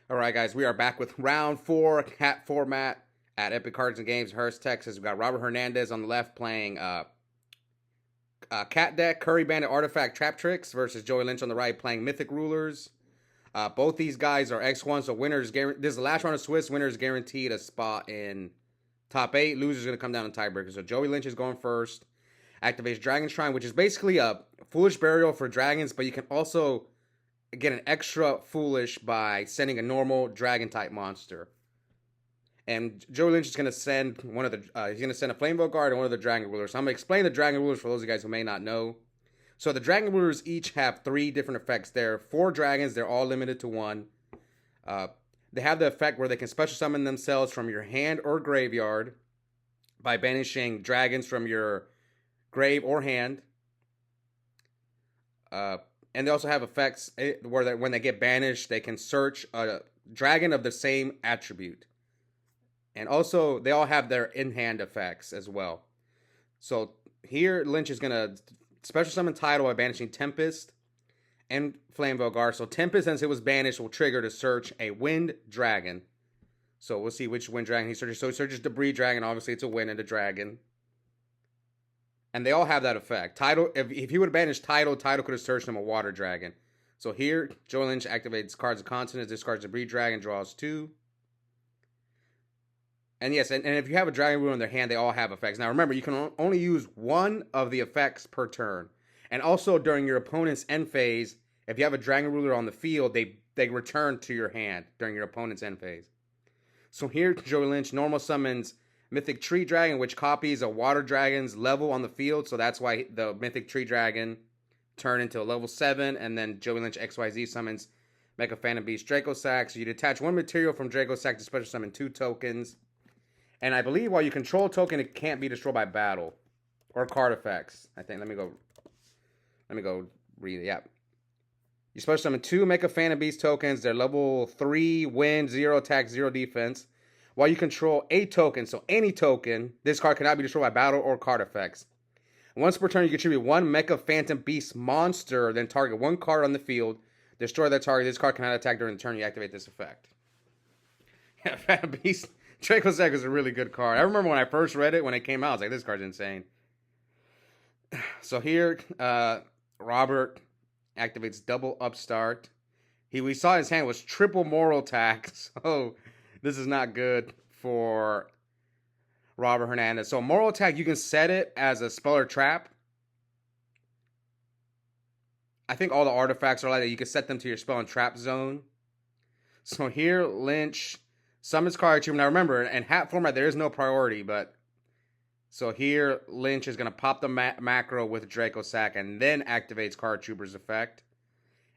All right, guys, we are back with round 4 KAT format at Epic Cards and Games, Hurst, Texas. We've got Robert Hernandez on the left playing KAT deck, Curry Bandit Artifact Trap Tricks versus Joey Linch on the right playing Mythic Rulers. Both these guys are X1, so winners. This is the last round of Swiss. Winners guaranteed a spot in top 8. Losers going to come down to tiebreaker. So Joey Linch is going first. Activates Dragon Shrine, which is basically a foolish burial for dragons, but you can also get an extra foolish by sending a normal dragon type monster. And Joey Linch is going to send one of the he's going to send a Flamebolt Guard and one of the Dragon Rulers. So I'm going to explain the Dragon Rulers for those of you guys who may not know. So the Dragon Rulers each have 3 different effects. They're 4 dragons. They're all limited to 1. They have the effect where they can special summon themselves from your hand or graveyard by banishing dragons from your grave or hand. And they also have effects where when they get banished, they can search a dragon of the same attribute. And also, they all have their in-hand effects as well. So here, Lynch is going to special summon Tidal by banishing Tempest and Flamebolt Guard. So Tempest, since it was banished, will trigger to search a Wind Dragon. So we'll see which Wind Dragon he searches. So he searches Debris Dragon. Obviously, it's a Wind and a Dragon. And they all have that effect. Tidal, if he would have banished Tidal could have searched him a Water Dragon. So here, Joey Linch activates cards of Continents, discards Debris Dragon, draws 2. And yes, and if you have a Dragon Ruler in their hand, they all have effects. Now remember, you can only use one of the effects per turn. And also during your opponent's end phase, if you have a Dragon Ruler on the field, they return to your hand during your opponent's end phase. So here, Joey Linch normal summons Mythic Tree Dragon, which copies a Water Dragon's level on the field. So that's why the Mythic Tree Dragon turned into a level 7. And then Joey Linch XYZ summons Mecha Phantom Beast Draco Sack. So you detach 1 material from Draco Sack to special summon 2 tokens. And I believe while you control a token, it can't be destroyed by battle or card effects. I think. Let me go read it. Yeah. You special summon 2 Mecha Phantom Beast tokens. They're level 3, wind, 0 attack, 0 defense. While you control a token, so any token, this card cannot be destroyed by battle or card effects. Once per turn, you contribute 1 Mecha Phantom Beast monster, then target 1 card on the field. Destroy that target. This card cannot attack during the turn you activate this effect. Yeah, Phantom Beast. Draco Sack is a really good card. I remember when I first read it, when it came out, I was like, this card's insane. So here, Robert activates double Upstart. We saw his hand was triple Moral Attack, so this is not good for Robert Hernandez. So Moral Attack, you can set it as a spell or trap. I think all the artifacts are like that. You can set them to your spell and trap zone. So here, Lynch summons card trooper. Now remember, in hat format, there is no priority, but so here, Lynch is going to pop the macro with Draco Sack and then activates card trooper's effect.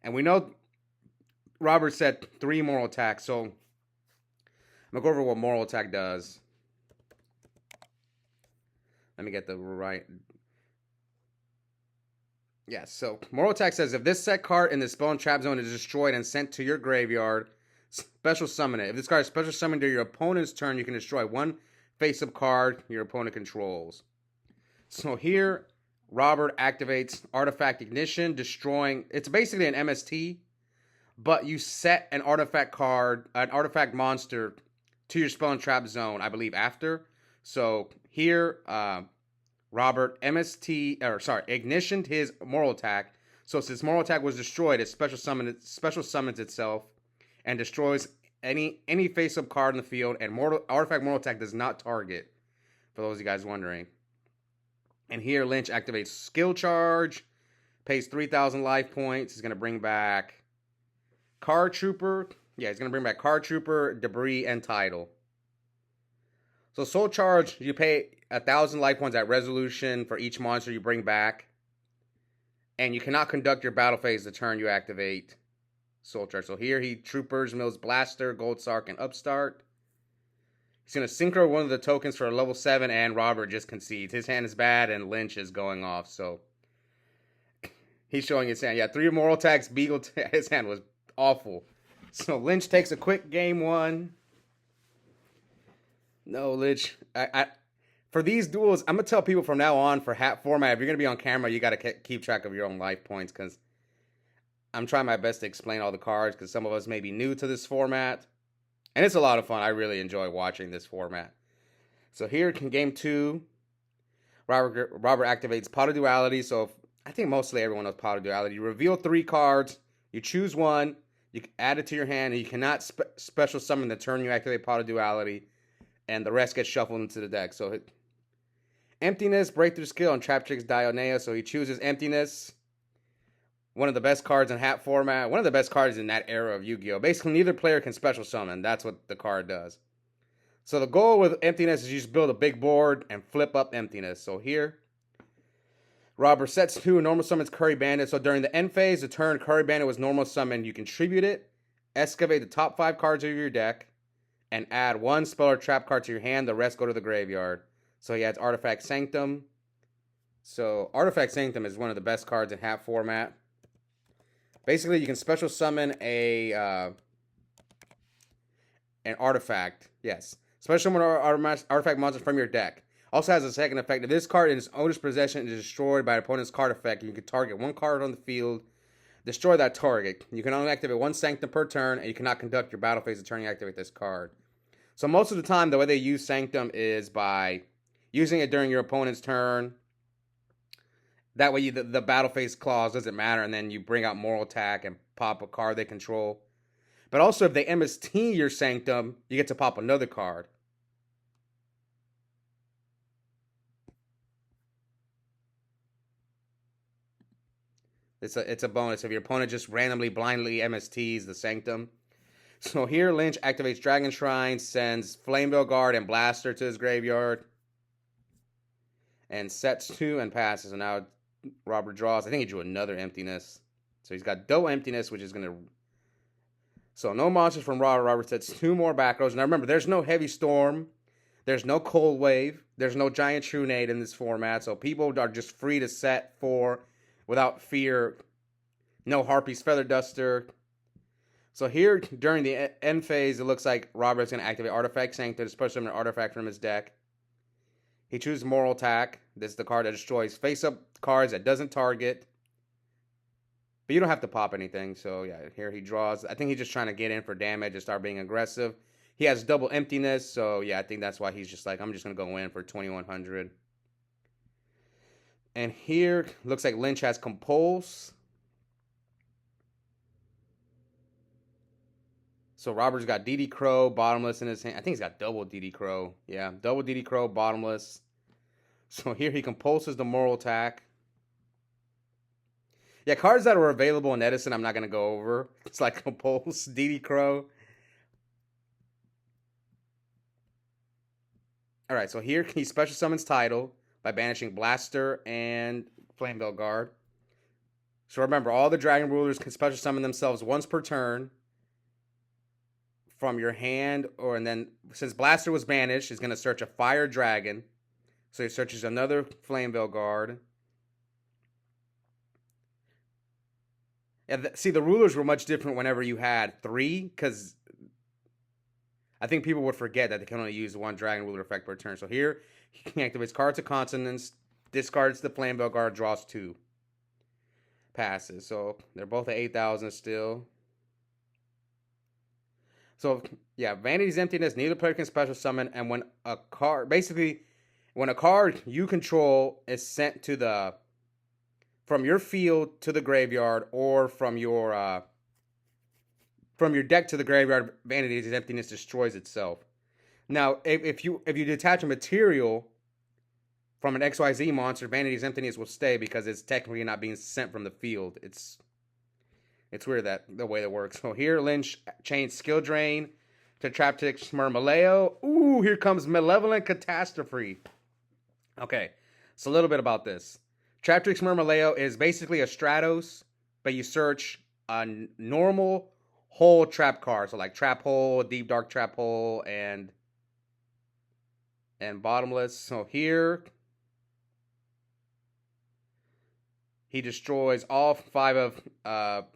And we know Robert said 3 Moral Attack, so I'm going to go over what Moral Attack does. Let me get the right. Yes, so Moral Attack says if this set card in the spell and trap zone is destroyed and sent to your graveyard, special summon it. If this card is special summoned during your opponent's turn, you can destroy 1 face-up card your opponent controls. So here, Robert activates Artifact Ignition, destroying. It's basically an MST, but you set an artifact card, an artifact monster, to your spell and trap zone, I believe, after. So here, Robert ignitioned his Moral Attack. So since Moral Attack was destroyed, it special summons itself and destroys any face-up card in the field, and Artifact Moral Attack does not target, for those of you guys wondering. And here, Lynch activates Skill Charge, pays 3,000 life points. He's going to bring back Card Trooper. Yeah, he's going to bring back Card Trooper, Debris, and Tidal. So Soul Charge, you pay 1,000 life points at resolution for each monster you bring back. And you cannot conduct your battle phase the turn you activate Soul Charge. So here he Troopers, Mills Blaster, Gold Sark, and Upstart. He's going to synchro one of the tokens for a level 7, and Robert just concedes. His hand is bad, and Lynch is going off, so he's showing his hand. Yeah, 3 Moral Attacks, Beagle. His hand was awful. So Lynch takes a quick game 1. No, Lynch. For these duels, I'm going to tell people from now on, for hat format, if you're going to be on camera, you got to keep track of your own life points, because I'm trying my best to explain all the cards because some of us may be new to this format. And it's a lot of fun. I really enjoy watching this format. So here in game 2, Robert activates Pot of Duality. So I think mostly everyone knows Pot of Duality. You reveal 3 cards. You choose one. You add it to your hand. And you cannot special summon the turn you activate Pot of Duality. And the rest gets shuffled into the deck. So Emptiness, Breakthrough Skill, and Trap Tricks Dionea. So he chooses Emptiness. One of the best cards in hat format. One of the best cards in that era of Yu-Gi-Oh! Basically, neither player can special summon. That's what the card does. So the goal with Emptiness is you just build a big board and flip up Emptiness. So here, Robert sets 2, normal summons Curry Bandit. So during the end phase, the turn Curry Bandit was normal summoned. You can tribute it, excavate the top 5 cards of your deck, and add 1 spell or trap card to your hand. The rest go to the graveyard. So he adds Artifact Sanctum. So Artifact Sanctum is one of the best cards in hat format. Basically, you can special summon an artifact. Yes. Special summon artifact monster from your deck. Also has a second effect. If this card in its owner's possession is destroyed by an opponent's card effect, you can target 1 card on the field, destroy that target. You can only activate 1 Sanctum per turn, and you cannot conduct your battle phase the turn you activate this card. So most of the time, the way they use Sanctum is by using it during your opponent's turn. That way, the battle phase clause doesn't matter, and then you bring out Moral Attack and pop a card they control. But also, if they MST your Sanctum, you get to pop another card. It's a bonus if your opponent just randomly, blindly MSTs the Sanctum. So here, Lynch activates Dragon Shrine, sends Flamevale Guard and Blaster to his graveyard, and sets 2 and passes. And now Robert draws. I think he drew another Emptiness. So he's got double Emptiness, which is going to... So no monsters from Robert. Robert sets 2 more back rows. Now remember, there's no Heavy Storm. There's no Cold Wave. There's no Giant Trunade in this format. So people are just free to set 4 without fear. No Harpy's Feather Duster. So here, during the end phase, it looks like Robert's going to activate Artifact Sanctum to special summon an artifact from his deck. He chooses Moral Attack. This is the card that destroys face-up cards that doesn't target. But you don't have to pop anything. So, yeah, here he draws. I think he's just trying to get in for damage and start being aggressive. He has double Emptiness. So, yeah, I think that's why he's just like, I'm just going to go in for 2,100. And here, looks like Lynch has Compulse. So Robert's got DD Crow, Bottomless in his hand. I think he's got double DD Crow. Yeah, double DD Crow, Bottomless. So here he compulses the Moral Attack. Yeah, cards that are available in Edison I'm not going to go over. It's like Compulse, DD Crow. Alright, so here he special summons Tidal by banishing Blaster and Flamevale Guard. So remember, all the Dragon Rulers can special summon themselves once per turn from your hand, and then since Blaster was banished, he's going to search a Fire Dragon. So he searches another Flamevale Guard. Yeah, see, the rulers were much different whenever you had 3, because I think people would forget that they can only use 1 Dragon Ruler effect per turn. So here, he activates Cards of Consonance, discards the Flamevale Guard, draws 2. Passes. So they're both at 8,000 still. So, yeah, Vanity's Emptiness, neither player can special summon, and when a card, basically, when a card you control is sent to the, from your field to the graveyard, or from your deck to the graveyard, Vanity's Emptiness destroys itself. Now, if you detach a material from an XYZ monster, Vanity's Emptiness will stay because it's technically not being sent from the field. It's weird that the way that works. So here, Lynch changed Skill Drain to Trap Tricks Murmaleo. Ooh, here comes Malevolent Catastrophe. Okay, so a little bit about this. Trap Tricks Murmaleo is basically a Stratos, but you search a normal hole trap card. So like Trap Hole, Deep Dark Trap Hole, and Bottomless. So here, he destroys all 5 of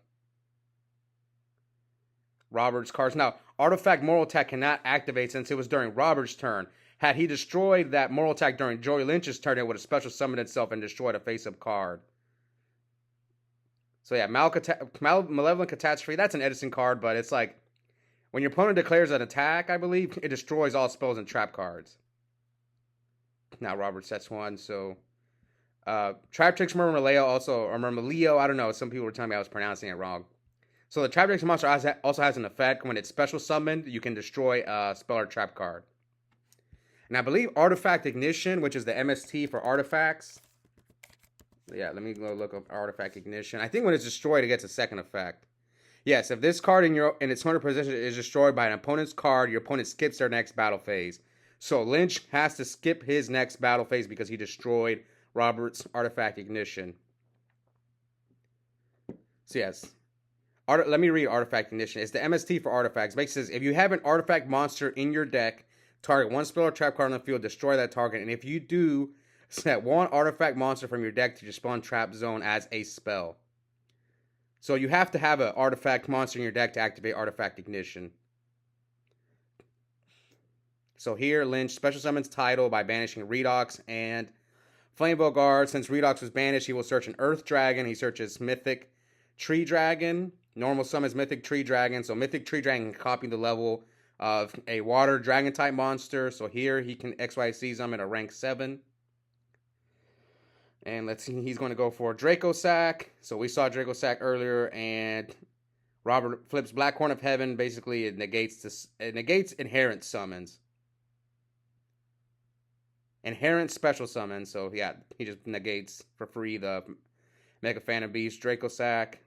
Robert's cards. Now, Artifact Moral Attack cannot activate since it was during Robert's turn. Had he destroyed that Moral Attack during Joey Lynch's turn, it would have special summoned itself and destroyed a face-up card. So yeah, Malevolent Catastrophe, that's an Edison card, but it's like, when your opponent declares an attack, I believe, it destroys all spells and trap cards. Now Robert sets one, so... Traptrix Murmileo also, or Murmileo, I don't know, some people were telling me I was pronouncing it wrong. So the Traptrix monster also has an effect. When it's special summoned, you can destroy a spell or trap card. And I believe Artifact Ignition, which is the MST for artifacts. Yeah, let me go look up Artifact Ignition. I think when it's destroyed, it gets a second effect. Yes, if this card in its 100 position is destroyed by an opponent's card, your opponent skips their next battle phase. So Lynch has to skip his next battle phase because he destroyed Robert's Artifact Ignition. So yes, let me read Artifact Ignition. It's the MST for artifacts. Basically says, if you have an artifact monster in your deck, target one spell or trap card on the field, destroy that target. And if you do, set one artifact monster from your deck to your spawn trap zone as a spell. So you have to have an artifact monster in your deck to activate Artifact Ignition. So here, Lynch special summons Tidal by banishing Redox and Flamebow Guard. Since Redox was banished, he will search an Earth Dragon. He searches Mythic Tree Dragon. Normal summons Mythic Tree Dragon. So Mythic Tree Dragon can copy the level of a Water Dragon type monster. So here he can XYZ summon a rank 7. And let's see, he's going to go for Draco Sack. So we saw Draco Sack earlier, and Robert flips Black Horn of Heaven. Basically, it negates inherent summons. Inherent special summon, so yeah, he just negates for free the Mega Phantom Beast, Draco Sack.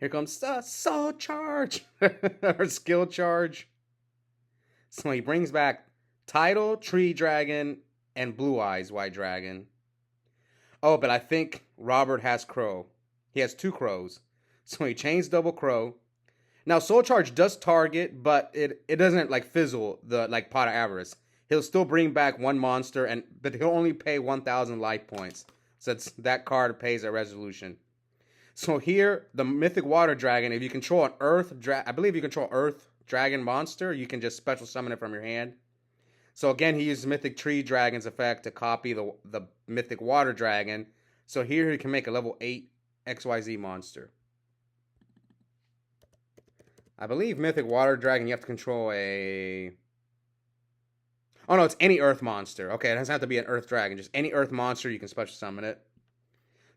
Here comes the Soul Charge, or Skill Charge. So he brings back Tidal, Tree Dragon, and Blue Eyes White Dragon. Oh, but I think Robert has Crow. He has 2 Crows. So he chains double Crow. Now, Soul Charge does target, but it doesn't like fizzle the like Pot of Avarice. He'll still bring back one monster, but he'll only pay 1,000 life points. So that card pays a resolution. So here, the Mythic Water Dragon, if you control an I believe you control Earth Dragon monster, you can just special summon it from your hand. So again, he uses Mythic Tree Dragon's effect to copy the Mythic Water Dragon. So here he can make a level 8 XYZ monster. I believe Mythic Water Dragon, you have to control a... Oh no, it's any Earth monster. Okay, it doesn't have to be an Earth Dragon. Just any Earth monster, you can special summon it.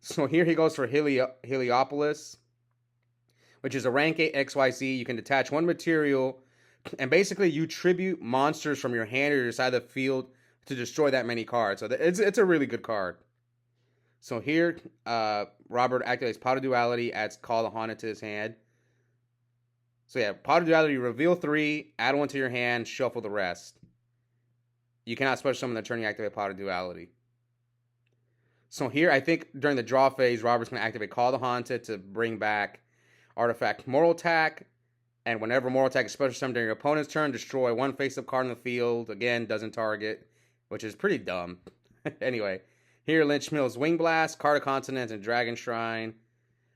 So here he goes for Heliopolis, which is a rank 8 XYZ. You can detach one material, and basically you tribute monsters from your hand or your side of the field to destroy that many cards. So it's a really good card. So here, Robert activates Pot of Duality, adds Call the Haunted to his hand. So yeah, Pot of Duality, reveal 3, add 1 to your hand, shuffle the rest. You cannot special summon the turn you activate Pot of Duality. So here, I think during the draw phase, Robert's going to activate Call the Haunted to bring back Artifact Moral Attack. And whenever Moral Attack is special summoned during your opponent's turn, destroy one face-up card in the field. Again, doesn't target, which is pretty dumb. Anyway, here Lynch mills Wing Blast, Card of Continent, and Dragon Shrine.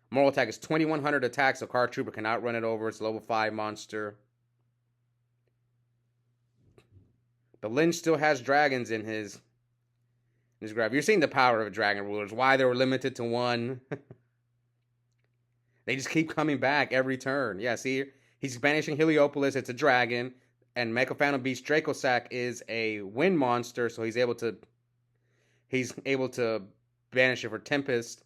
Moral Attack is 2,100 attack, so Card Trooper cannot run it over. It's a level 5 monster. But Lynch still has dragons in his grab. You're seeing the power of Dragon Rulers. Why they were limited to 1. They just keep coming back every turn. Yeah, see, he's banishing Heliopolis. It's a dragon. And Mecha Phantom Beast Draco Sack is a wind monster, so he's able to banish it for Tempest.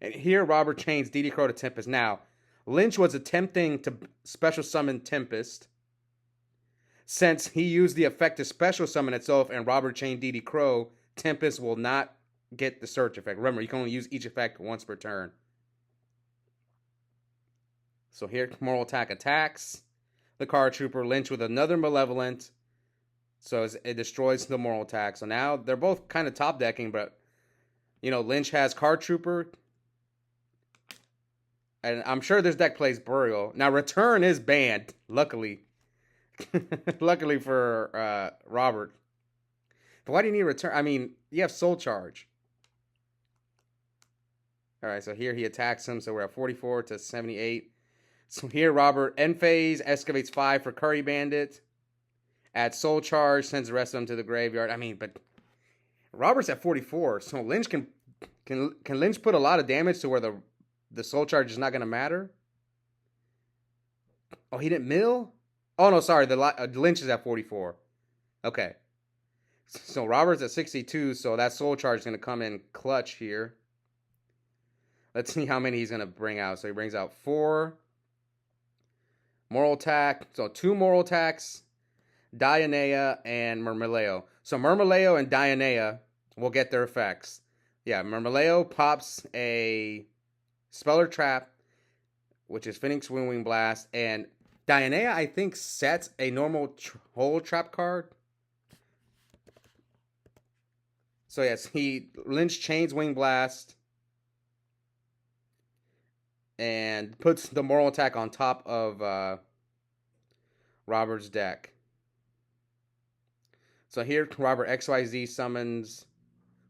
And here Robert chains DD Crow to Tempest. Now, Lynch was attempting to special summon Tempest. Since he used the effect to special summon itself and Robert chained DD Crow, Tempest will not get the search effect. Remember, you can only use each effect once per turn. So here, Moral Attack attacks the Card Trooper. Lynch with another Malevolent. So it destroys the Moral Attack. So now they're both kind of top decking, but, you know, Lynch has Card Trooper. And I'm sure this deck plays Burial. Now, Return is banned, luckily. Luckily for Robert. But why do you need Return? I mean, you have Soul Charge. Alright, so here he attacks him. So we're at 44 to 78. So here Robert end phase, excavates 5 for Curry Bandit. Adds Soul Charge, sends the rest of them to the graveyard. I mean, but Robert's at 44. So Lynch can Lynch put a lot of damage to where the the soul charge is not going to matter. Oh, he didn't mill? Oh, no, sorry. The Lynch is at 44. Okay. So Robert's at 62, so that soul charge is going to come in clutch here. Let's see how many he's going to bring out. So he brings out 4. Moral attack. So 2 moral attacks. Dionea and Murmileo. So Murmileo and Dionea will get their effects. Yeah, Murmileo pops a Speller Trap, which is Phoenix Wing Blast, and Dionea, I think, sets a normal Hole Trap card. So yes, he Lynch chains Wing Blast and puts the moral attack on top of Robert's deck. So here, Robert XYZ summons.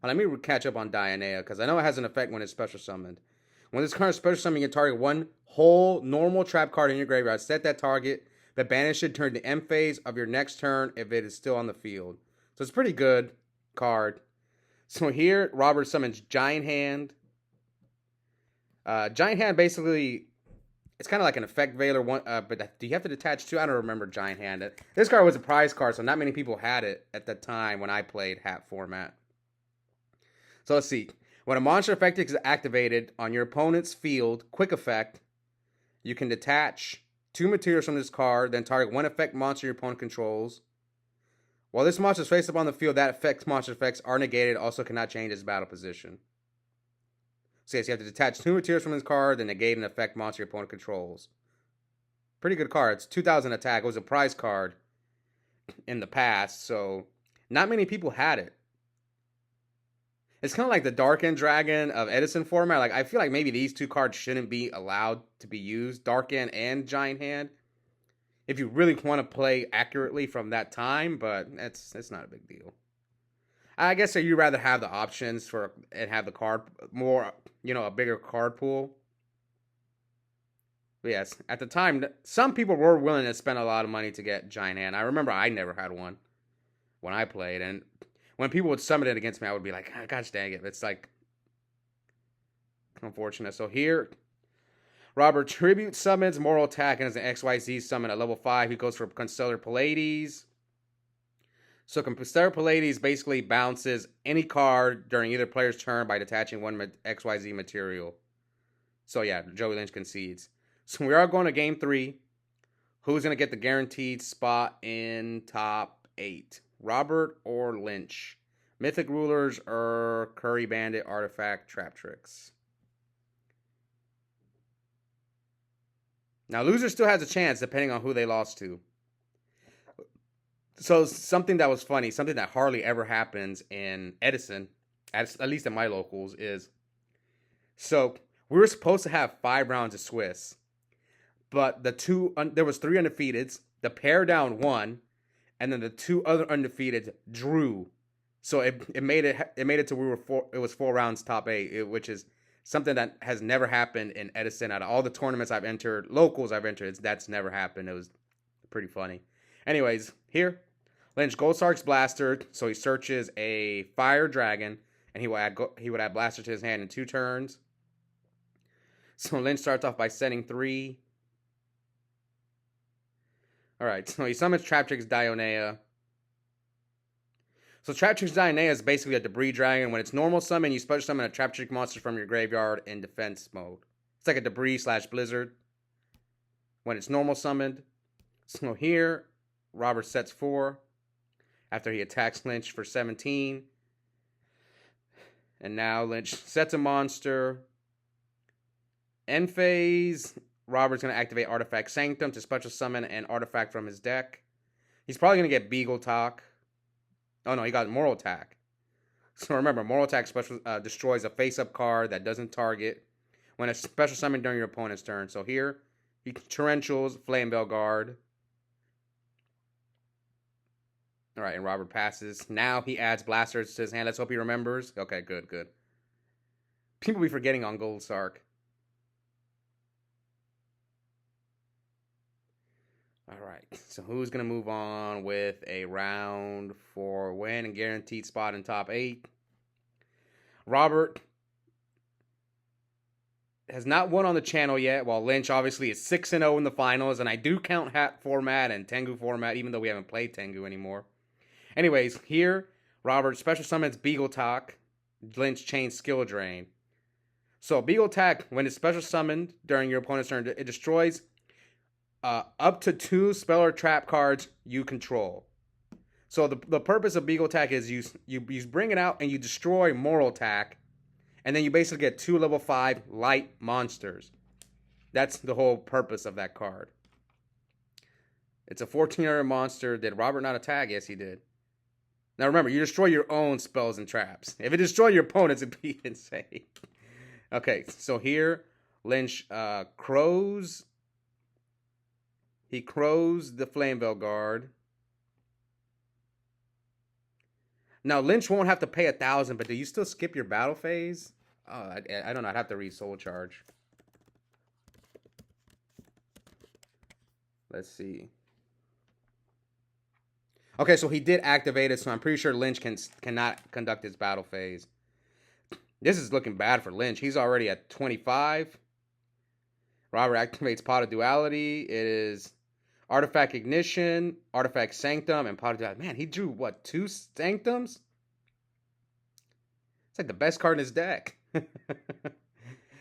Let me catch up on Dionea, because I know it has an effect when it's special summoned. When this card is special summoned, you can target one whole normal trap card in your graveyard. Set that target, but banish it during the end phase of your next turn if it is still on the field. So it's a pretty good card. So here, Robert summons Giant Hand. Giant Hand basically, it's kind of like an effect veiler one, but do you have to detach two? I don't remember Giant Hand. This card was a prize card, so not many people had it at the time when I played hat format. So let's see. When a monster effect is activated on your opponent's field, quick effect, you can detach 2 materials from this card, then target one effect monster your opponent controls. While this monster is face up on the field, that effect's monster effects are negated, also cannot change its battle position. So yes, you have to detach 2 materials from this card, then negate an effect monster your opponent controls. Pretty good card. It's 2,000 attack. It was a prize card in the past, so not many people had it. It's kind of like the Dark End Dragon of Edison format. Like, I feel like maybe these 2 cards shouldn't be allowed to be used, Dark End and Giant Hand, if you really want to play accurately from that time, but it's not a big deal. I guess so you'd rather have the options for and have the card more, a bigger card pool. But yes, at the time, some people were willing to spend a lot of money to get Giant Hand. I remember I never had one when I played, and when people would summon it against me, I would be like, gosh dang it. It's like, unfortunate. So here, Robert Tribute summons Moral Attack and as an XYZ summon at level 5. He goes for Constellar Pallades. So Constellar Pallades basically bounces any card during either player's turn by detaching one XYZ material. So yeah, Joey Linch concedes. So we are going to game 3. Who's going to get the guaranteed spot in top 8? Robert or Lynch? Mythic Rulers or Curry Bandit, Artifact, Trap Tricks? Now, loser still has a chance depending on who they lost to. So something that was funny, something that hardly ever happens in Edison, at least in my locals, is so we were supposed to have 5 rounds of Swiss, but there was 3 undefeateds. The pair down won, and then the 2 other undefeateds drew. So it made it to it was 4 rounds top 8, which is something that has never happened in Edison. Out of all the tournaments I've entered, locals I've entered, that's never happened. It was pretty funny. Anyways, here, Lynch Gold Sark's Blaster, so he searches a Fire Dragon, and he would add Blaster to his hand in 2 turns. So Lynch starts off by sending 3. Alright, so he summons Traptrix Dionea. So Traptrix Dionea is basically a debris dragon. When it's normal summon, you special summon a Traptrix monster from your graveyard in defense mode. It's like a debris/blizzard when it's normal summoned. So here, Robert sets 4 after he attacks Lynch for 17. And now Lynch sets a monster. End phase, Robert's going to activate Artifact Sanctum to special summon an artifact from his deck. He's probably going to get Beagle Talk. Oh no, he got Moral Attack. So remember, Moral Attack special destroys a face-up card that doesn't target when it's special summoned during your opponent's turn. So here, he Torrentials, Flamebell Guard. Alright, and Robert passes. Now he adds Blasters to his hand. Let's hope he remembers. Okay, good. People be forgetting on Gold Sark. Alright, so who's going to move on with a round 4 win and guaranteed spot in top 8? Robert has not won on the channel yet, while Lynch obviously is 6-0 in the finals, and I do count Hat format and Tengu format, even though we haven't played Tengu anymore. Anyways, here, Robert special summons Beagle Talk, Lynch chain skill drain. So Beagle Attack, when it's special summoned during your opponent's turn, it destroys up to 2 spell or trap cards you control. So the purpose of Beagle Attack is you bring it out and you destroy Moral Attack, and then you basically get 2 level 5 light monsters. That's the whole purpose of that card. It's a 1400 monster. Did Robert not attack? Yes, he did. Now remember, you destroy your own spells and traps. If it destroyed your opponent's, it'd be insane. Okay, so here, Lynch crows. He crows the Flameveil Guard. Now, Lynch won't have to pay 1,000, but do you still skip your battle phase? Oh, I don't know. I'd have to read Soul Charge. Let's see. Okay, so he did activate it, so I'm pretty sure Lynch cannot conduct his battle phase. This is looking bad for Lynch. He's already at 25. Robert activates Pot of Duality. It is Artifact Ignition, Artifact Sanctum, and Pot of Duality. Man, he drew, what, 2 Sanctums? It's like the best card in his deck.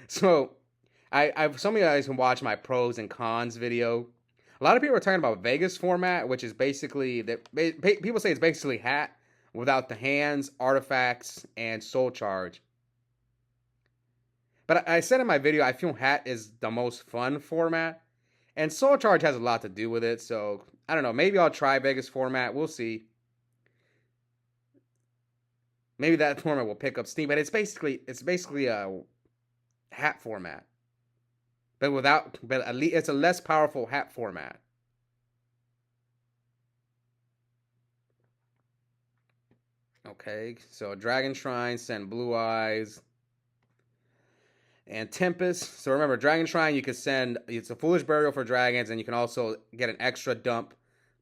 So, some of you guys can watch my pros and cons video. A lot of people are talking about Vegas format, which is basically, people say it's basically Hat without the hands, artifacts, and Soul Charge. But I said in my video, I feel Hat is the most fun format. And Soul Charge has a lot to do with it. So, I don't know. Maybe I'll try Vegas format. We'll see. Maybe that format will pick up steam. But it's basically a Hat format. But at least it's a less powerful Hat format. Okay. So, Dragon Shrine, send Blue Eyes. And Tempest. So remember, Dragon Shrine, you can send, it's a Foolish Burial for dragons, and you can also get an extra dump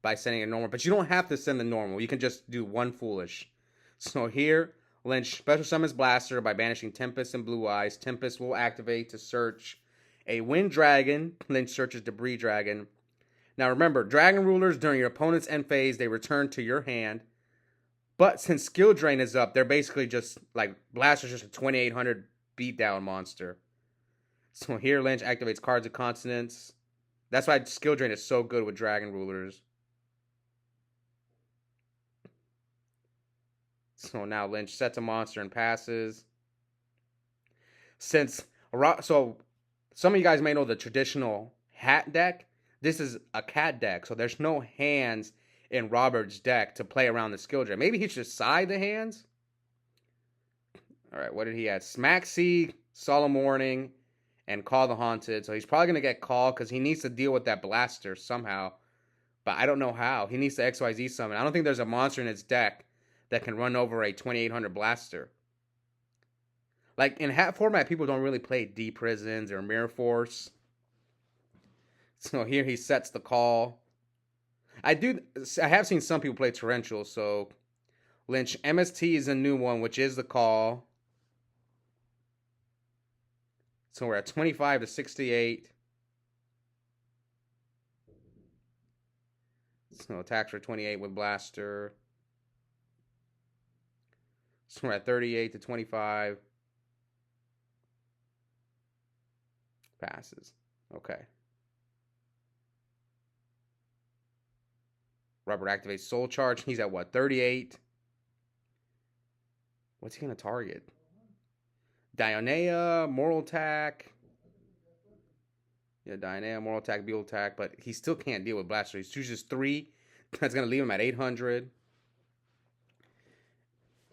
by sending a normal. But you don't have to send the normal. You can just do 1 Foolish. So here, Lynch special summons Blaster by banishing Tempest and Blue Eyes. Tempest will activate to search a Wind Dragon. Lynch searches Debris Dragon. Now remember, Dragon Rulers, during your opponent's end phase, they return to your hand. But since Skill Drain is up, they're basically just, like, Blaster's just a 2800 beatdown monster. So here Lynch activates Cards of Consonance. That's why Skill Drain is so good with Dragon Rulers. So now Lynch sets a monster and passes. So some of you guys may know the traditional Hat deck. This is a KAT deck, so there's no hands in Robert's deck to play around the Skill Drain. Maybe he should side the hands. All right, what did he add? Smack Sea, Solemn Warning, and Call the Haunted. So he's probably going to get called because he needs to deal with that Blaster somehow. But I don't know how. He needs to XYZ summon. I don't think there's a monster in his deck that can run over a 2800 Blaster. Like, in Hat format, people don't really play Deep Prisons or Mirror Force. So here he sets the call. I have seen some people play Torrential, so Lynch MST is a new one, which is the call. So we're at 25 to 68. So attacks for 28 with Blaster. So we're at 38 to 25. Passes. Okay. Robert activates Soul Charge. He's at what? 38. What's he going to target? Dionea, Moral Attack. Yeah, Dionea, Moral Attack, Beal Attack. But he still can't deal with Blaster. He chooses 3. That's going to leave him at 800.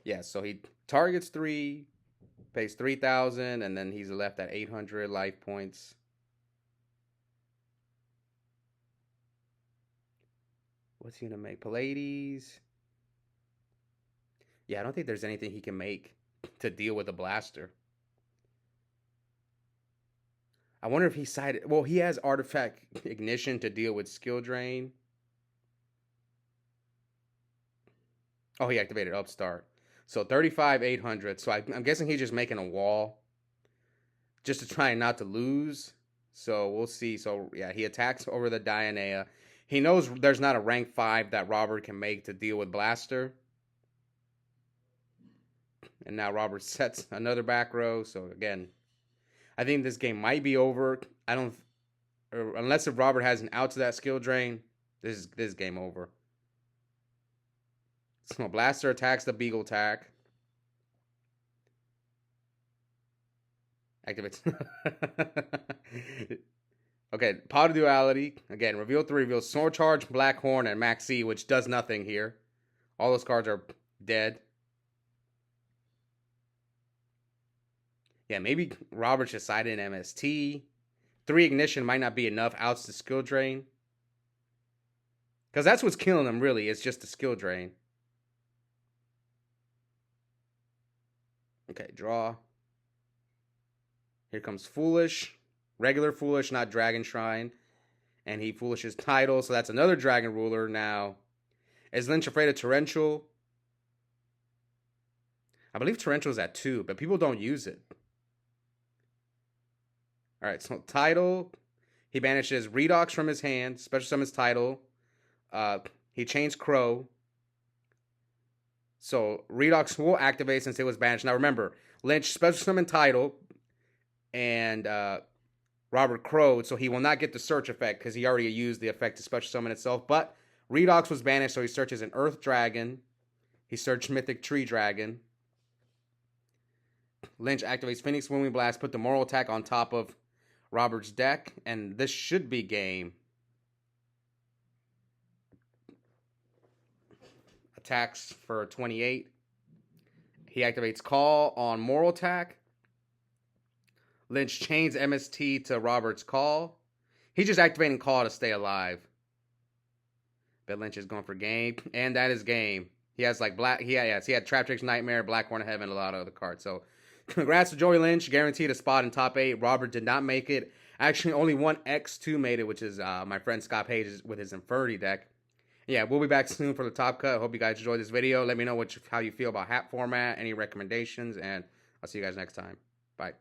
Yeah, so he targets 3, pays 3,000, and then he's left at 800 life points. What's he going to make? Pallades. Yeah, I don't think there's anything he can make to deal with a Blaster. I wonder if he sided... Well, he has Artifact Ignition to deal with Skill Drain. Oh, he activated Upstart. So 35, 800. So I'm guessing he's just making a wall just to try not to lose. So we'll see. So yeah, he attacks over the Dianea. He knows there's not a rank 5 that Robert can make to deal with Blaster. And now Robert sets another back row. So again, I think this game might be over. I don't, unless if Robert has an out to that skill drain, this is game over. So Blaster attacks the Beagle attack. Activates. Okay, Pot of Duality. Again, reveal 3 reveals Sword Charge, Black Horn, and Maxi, which does nothing here. All those cards are dead. Yeah, maybe Robert should side in MST. 3 Ignition might not be enough. Outs to skill drain. Because that's what's killing him, really. It's just the skill drain. Okay, draw. Here comes Foolish. Regular Foolish, not Dragon Shrine. And he Foolishes Tidal, so that's another Dragon Ruler now. Is Lynch afraid of Torrential? I believe Torrential's at 2, but people don't use it. Alright, so Tidal. He banishes Redox from his hand. Special summons Tidal. He chains Crow. So Redox will activate since it was banished. Now remember, Lynch special summon Tidal. And Robert crowed, so he will not get the search effect because he already used the effect to special summon itself. But Redox was banished, so he searches an Earth Dragon. He searched Mythic Tree Dragon. Lynch activates Phoenix Swimming Blast, put the Moral Attack on top of Robert's deck, and this should be game. Attacks for 28. He activates Call on Moral Attack. Lynch chains MST to Robert's Call. He's just activating Call to stay alive. But Lynch is going for game, and that is game. He has like black. He had Trap Tricks Nightmare, Black Horn of Heaven, a lot of other cards. So, congrats to Joey Lynch, guaranteed a spot in top 8. Robert did not make it. Actually, only one X2 made it, which is my friend Scott Page with his Infernity deck. Yeah, we'll be back soon for the top cut. Hope you guys enjoyed this video. Let me know how you feel about hat format, any recommendations, and I'll see you guys next time. Bye.